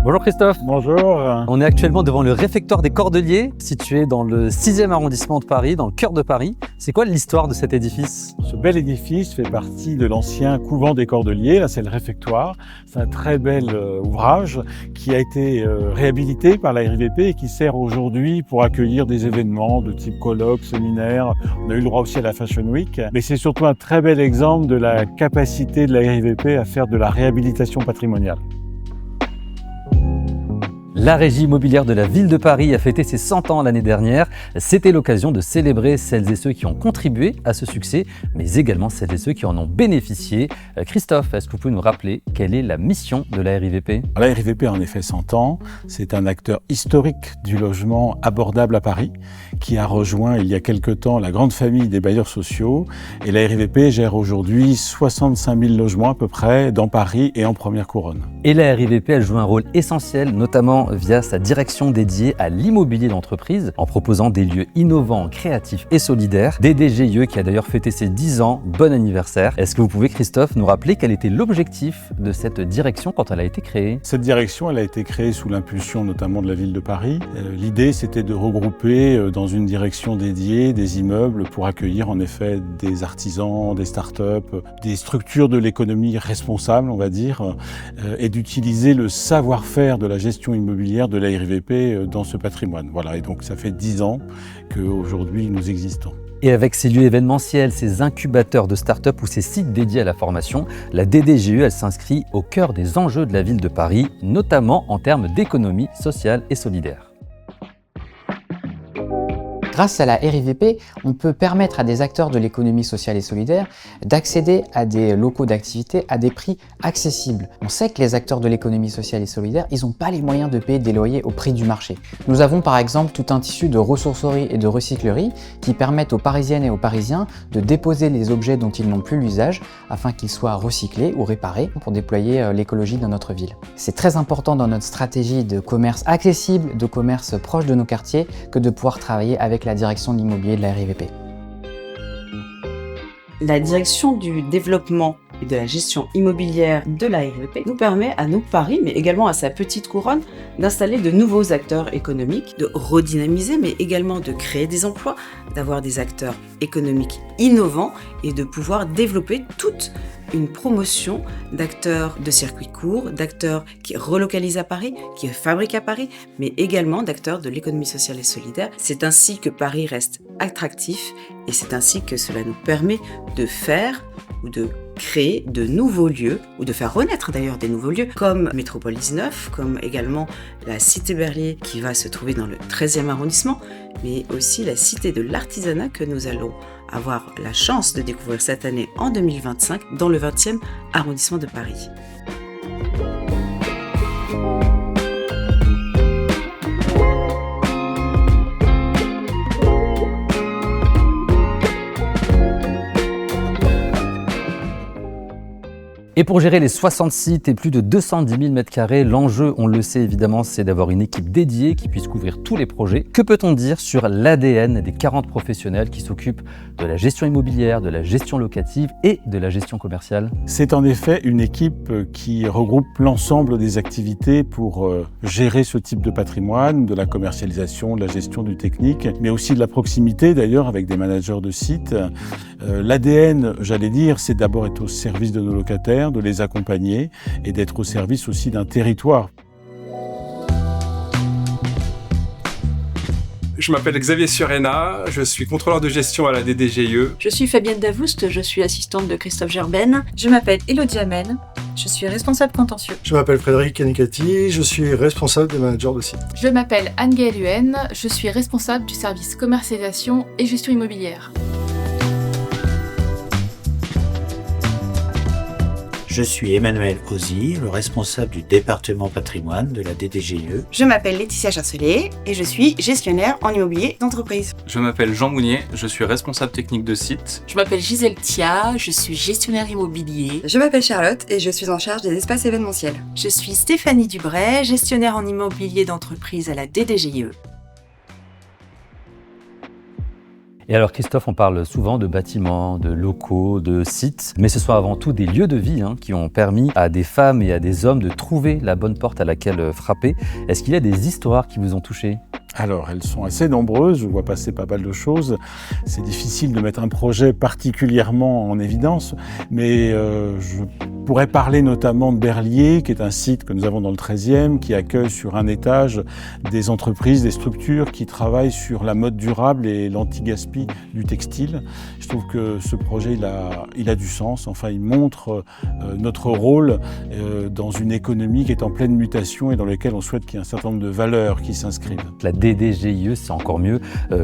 Bonjour Christophe. Bonjour. On est actuellement devant le réfectoire des Cordeliers, situé dans le 6e arrondissement de Paris, dans le cœur de Paris. C'est quoi l'histoire de cet édifice? Ce bel édifice fait partie de l'ancien couvent des Cordeliers. Là, c'est le réfectoire. C'est un très bel ouvrage qui a été réhabilité par la RIVP et qui sert aujourd'hui pour accueillir des événements de type colloques, séminaires. On a eu le droit aussi à la Fashion Week. Mais c'est surtout un très bel exemple de la capacité de la RIVP à faire de la réhabilitation patrimoniale. La régie immobilière de la ville de Paris a fêté ses 100 ans l'année dernière. C'était l'occasion de célébrer celles et ceux qui ont contribué à ce succès, mais également celles et ceux qui en ont bénéficié. Christophe, est-ce que vous pouvez nous rappeler quelle est la mission de la RIVP? La RIVP a en effet 100 ans. C'est un acteur historique du logement abordable à Paris qui a rejoint il y a quelque temps la grande famille des bailleurs sociaux. Et la RIVP gère aujourd'hui 65 000 logements à peu près dans Paris et en première couronne. Et la RIVP, elle joue un rôle essentiel, notamment via sa direction dédiée à l'immobilier d'entreprise, en proposant des lieux innovants, créatifs et solidaires. DDGIE qui a d'ailleurs fêté ses 10 ans, bon anniversaire. Est-ce que vous pouvez, Christophe, nous rappeler quel était l'objectif de cette direction quand elle a été créée? Cette direction, elle a été créée sous l'impulsion notamment de la ville de Paris. L'idée, c'était de regrouper dans une direction dédiée des immeubles pour accueillir en effet des artisans, des start-up, des structures de l'économie responsable, on va dire, et d'utiliser le savoir-faire de la gestion immobilière de la RIVP dans ce patrimoine. Voilà, et donc ça fait 10 ans qu'aujourd'hui nous existons. Et avec ces lieux événementiels, ces incubateurs de start-up ou ces sites dédiés à la formation, la DDGE, elle s'inscrit au cœur des enjeux de la ville de Paris, notamment en termes d'économie sociale et solidaire. Grâce à la RIVP, on peut permettre à des acteurs de l'économie sociale et solidaire d'accéder à des locaux d'activité à des prix accessibles. On sait que les acteurs de l'économie sociale et solidaire, ils n'ont pas les moyens de payer des loyers au prix du marché. Nous avons par exemple tout un tissu de ressourcerie et de recyclerie qui permettent aux Parisiennes et aux Parisiens de déposer les objets dont ils n'ont plus l'usage afin qu'ils soient recyclés ou réparés pour déployer l'écologie dans notre ville. C'est très important dans notre stratégie de commerce accessible, de commerce proche de nos quartiers, que de pouvoir travailler avec la direction de l'immobilier de la RIVP. La direction du développement et de la gestion immobilière de la RIVP nous permet à nous, Paris, mais également à sa petite couronne, d'installer de nouveaux acteurs économiques, de redynamiser, mais également de créer des emplois, d'avoir des acteurs économiques innovants et de pouvoir développer toute une promotion d'acteurs de circuits courts, d'acteurs qui relocalisent à Paris, qui fabriquent à Paris, mais également d'acteurs de l'économie sociale et solidaire. C'est ainsi que Paris reste attractif et c'est ainsi que cela nous permet de faire ou de créer de nouveaux lieux, ou de faire renaître d'ailleurs des nouveaux lieux, comme Métropole 19, comme également la Cité Berlier qui va se trouver dans le 13e arrondissement, mais aussi la Cité de l'Artisanat que nous allons avoir la chance de découvrir cette année en 2025 dans le 20e arrondissement de Paris. Et pour gérer les 60 sites et plus de 210 000 m², l'enjeu, on le sait évidemment, c'est d'avoir une équipe dédiée qui puisse couvrir tous les projets. Que peut-on dire sur l'ADN des 40 professionnels qui s'occupent de la gestion immobilière, de la gestion locative et de la gestion commerciale? C'est en effet une équipe qui regroupe l'ensemble des activités pour gérer ce type de patrimoine, de la commercialisation, de la gestion du technique, mais aussi de la proximité d'ailleurs avec des managers de sites. L'ADN, j'allais dire, c'est d'abord être au service de nos locataires, de les accompagner et d'être au service aussi d'un territoire. Je m'appelle Xavier Surena, je suis contrôleur de gestion à la DDGIE. Je suis Fabienne Davoust, je suis assistante de Christophe Gerben. Je m'appelle Elodie Amen, je suis responsable contentieux. Je m'appelle Frédéric Canicati, je suis responsable des managers de site. Je m'appelle Anne-Gaëlle Huen, je suis responsable du service commercialisation et gestion immobilière. Je suis Emmanuel Ozzy, le responsable du département patrimoine de la DDGIE. Je m'appelle Laetitia Charcelet et je suis gestionnaire en immobilier d'entreprise. Je m'appelle Jean Mounier, je suis responsable technique de site. Je m'appelle Gisèle Thia, je suis gestionnaire immobilier. Je m'appelle Charlotte et je suis en charge des espaces événementiels. Je suis Stéphanie Dubray, gestionnaire en immobilier d'entreprise à la DDGIE. Et alors Christophe, on parle souvent de bâtiments, de locaux, de sites, mais ce sont avant tout des lieux de vie qui ont permis à des femmes et à des hommes de trouver la bonne porte à laquelle frapper. Est-ce qu'il y a des histoires qui vous ont touché ? Alors, elles sont assez nombreuses, je vois passer pas mal de choses. C'est difficile de mettre un projet particulièrement en évidence, mais je pourrais parler notamment de Berlier, qui est un site que nous avons dans le 13e, qui accueille sur un étage des entreprises, des structures qui travaillent sur la mode durable et l'anti-gaspi du textile. Je trouve que ce projet, il a du sens. Enfin, il montre notre rôle dans une économie qui est en pleine mutation et dans laquelle on souhaite qu'il y ait un certain nombre de valeurs qui s'inscrivent. La DDGIE, c'est encore mieux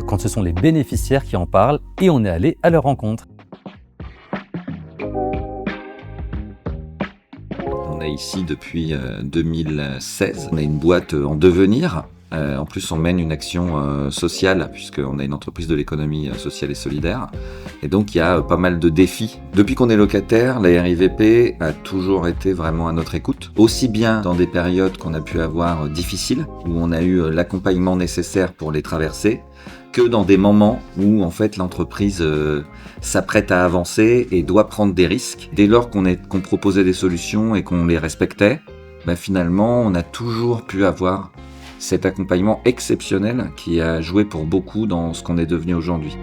quand ce sont les bénéficiaires qui en parlent et on est allé à leur rencontre. On est ici depuis 2016. On a une boîte en devenir. En plus, on mène une action sociale puisqu'on a une entreprise de l'économie sociale et solidaire. Et donc, il y a pas mal de défis. Depuis qu'on est locataire, la RIVP a toujours été vraiment à notre écoute. Aussi bien dans des périodes qu'on a pu avoir difficiles, où on a eu l'accompagnement nécessaire pour les traverser, que dans des moments où en fait l'entreprise s'apprête à avancer et doit prendre des risques. Dès lors qu'on proposait des solutions et qu'on les respectait, finalement, on a toujours pu avoir cet accompagnement exceptionnel qui a joué pour beaucoup dans ce qu'on est devenu aujourd'hui.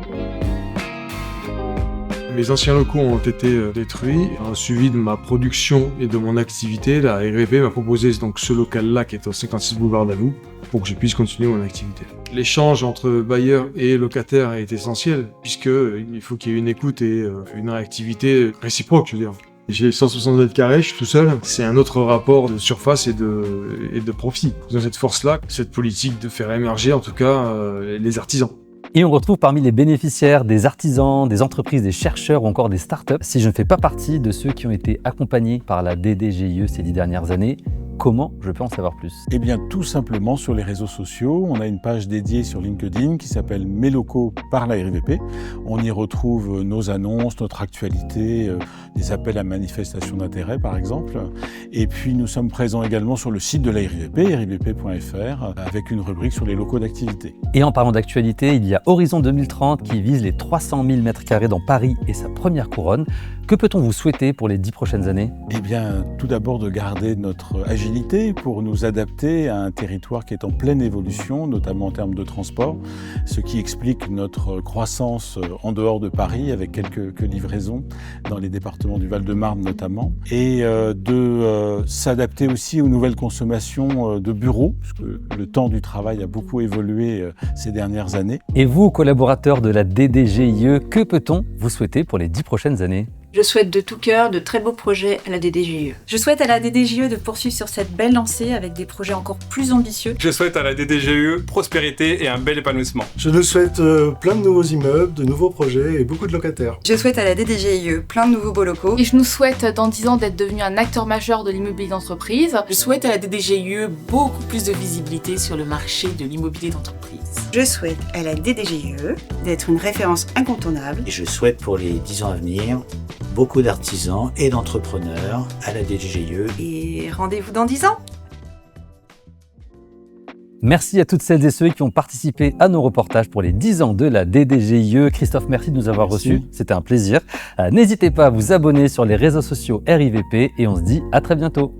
Mes anciens locaux ont été détruits. En suivi de ma production et de mon activité, la RIVP m'a proposé donc ce local-là qui est au 56 boulevard d'Alou pour que je puisse continuer mon activité. L'échange entre bailleurs et locataires est essentiel puisqu'il faut qu'il y ait une écoute et une réactivité réciproque, je veux dire. J'ai 160 mètres carrés, je suis tout seul. C'est un autre rapport de surface et de profit. Dans cette force-là, cette politique de faire émerger, en tout cas, les artisans. Et on retrouve parmi les bénéficiaires des artisans, des entreprises, des chercheurs ou encore des startups. Si je ne fais pas partie de ceux qui ont été accompagnés par la DDGIE ces 10 dernières années, comment je peux en savoir plus ? Eh bien, tout simplement sur les réseaux sociaux. On a une page dédiée sur LinkedIn qui s'appelle Mes locaux par la RIVP. On y retrouve nos annonces, notre actualité, des appels à manifestation d'intérêt par exemple. Et puis nous sommes présents également sur le site de la RIVP, rivp.fr, avec une rubrique sur les locaux d'activité. Et en parlant d'actualité, il y a Horizon 2030 qui vise les 300 000 m² dans Paris et sa première couronne. Que peut-on vous souhaiter pour les 10 prochaines années ? Eh bien, tout d'abord de garder notre agilité pour nous adapter à un territoire qui est en pleine évolution, notamment en termes de transport, ce qui explique notre croissance en dehors de Paris, avec quelques livraisons dans les départements du Val-de-Marne notamment, et de s'adapter aussi aux nouvelles consommations de bureaux, puisque le temps du travail a beaucoup évolué ces dernières années. Et vous, collaborateurs de la DDGIE, que peut-on vous souhaiter pour les 10 prochaines années ? Je souhaite de tout cœur de très beaux projets à la DDGIE. Je souhaite à la DDGIE de poursuivre sur cette belle lancée avec des projets encore plus ambitieux. Je souhaite à la DDGIE prospérité et un bel épanouissement. Je nous souhaite plein de nouveaux immeubles, de nouveaux projets et beaucoup de locataires. Je souhaite à la DDGIE plein de nouveaux beaux locaux. Et je nous souhaite dans 10 ans d'être devenu un acteur majeur de l'immobilier d'entreprise. Je souhaite à la DDGIE beaucoup plus de visibilité sur le marché de l'immobilier d'entreprise. Je souhaite à la DDGIE d'être une référence incontournable. Et je souhaite pour les 10 ans à venir beaucoup d'artisans et d'entrepreneurs à la DDGIE. Et rendez-vous dans 10 ans. Merci à toutes celles et ceux qui ont participé à nos reportages pour les 10 ans de la DDGIE. Christophe, merci de nous avoir reçus, c'était un plaisir. N'hésitez pas à vous abonner sur les réseaux sociaux RIVP et on se dit à très bientôt.